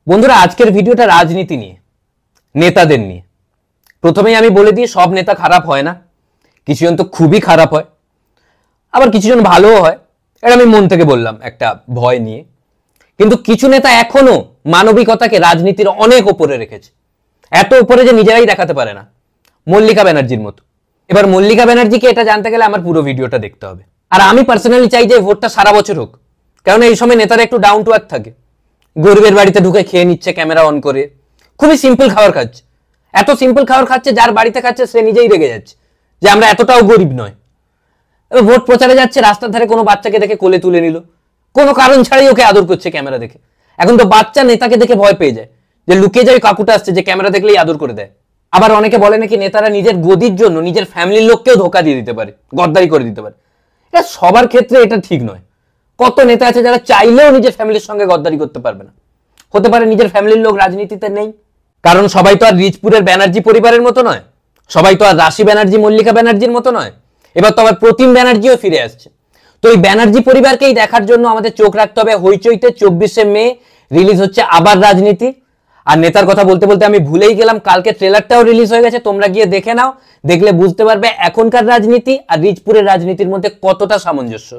বন্ধুরা, আজকের ভিডিওটা রাজনীতি নিয়ে, নেতাদের নিয়ে। প্রথমেই আমি বলে দিই, সব নেতা খারাপ হয় না, কিছুজন তো খুবই খারাপ হয়, আবার কিছুজন ভালোও হয়। এটা আমি মন থেকে বললাম একটা ভয় নিয়ে। কিন্তু কিছু নেতা এখনো মানবিকতাকে রাজনীতির অনেক ওপরে রেখেছে, এত উপরে যে নিজেরাই দেখাতে পারে না, মল্লিকা ব্যানার্জির মতো। এবার মল্লিকা ব্যানার্জিকে এটা জানতে গেলে আমার পুরো ভিডিওটা দেখতে হবে। আর আমি পার্সোনালি চাই যে ভোটটা সারা বছর হোক, কারণ এই সময় নেতারা একটু ডাউন টু আর্থ থাকে। গরিবের বাড়িতে ঢুকে খেয়ে নিচ্ছে ক্যামেরা অন করে, খুবই সিম্পল খাবার খাচ্ছে। এত সিম্পল খাবার খাচ্ছে, যার বাড়িতে খাচ্ছে সে নিজেই রেগে যাচ্ছে যে আমরা এতটাও গরিব নয়। এবার ভোট প্রচারে যাচ্ছে, রাস্তার ধারে কোনো বাচ্চাকে দেখে কোলে তুলে নিল, কোনো কারণ ছাড়াই ওকে আদর করছে ক্যামেরা দেখে। এখন তো বাচ্চা নেতাকে দেখে ভয় পেয়ে যায়, যে লুকিয়ে যায় কাকুটা আসছে, যে ক্যামেরা দেখলেই আদর করে দেয়। আবার অনেকে বলে নাকি নেতারা নিজের গদির জন্য নিজের ফ্যামিলির লোককেও ধোকা দিয়ে দিতে পারে, গদ্দারি করে দিতে পারে। এটা সবার ক্ষেত্রে এটা ঠিক নয়। কত নেতা আছে যারা চাইলেও নিজের ফ্যামিলির সঙ্গে গদ্দারি করতে পারবে না। হতে পারে নিজের ফ্যামিলির লোক রাজনীতিতে নেই, কারণ সবাই তো আর রিচপুরের ব্যানার্জি পরিবারের মতো নয়, সবাই তো আর রাশি ব্যানার্জি মল্লিকা ব্যানার্জির মতো নয়। এবার তো আবার প্রতিম ব্যানার্জিও ফিরে আসছে। তো এই ব্যানার্জি পরিবারকেই দেখার জন্য আমাদের চোখ রাখতে হবে। হইচইতে 24শে মে রিলিজ হচ্ছে আবার রাজনীতি। আর নেতার কথা বলতে বলতে আমি ভুলেই গেলাম, কালকে ট্রেলারটাও রিলিজ হয়ে গেছে, তোমরা গিয়ে দেখে নাও। দেখলে বুঝতে পারবে এখনকার রাজনীতি আর রিচপুরের রাজনীতির মধ্যে কতটা সামঞ্জস্য।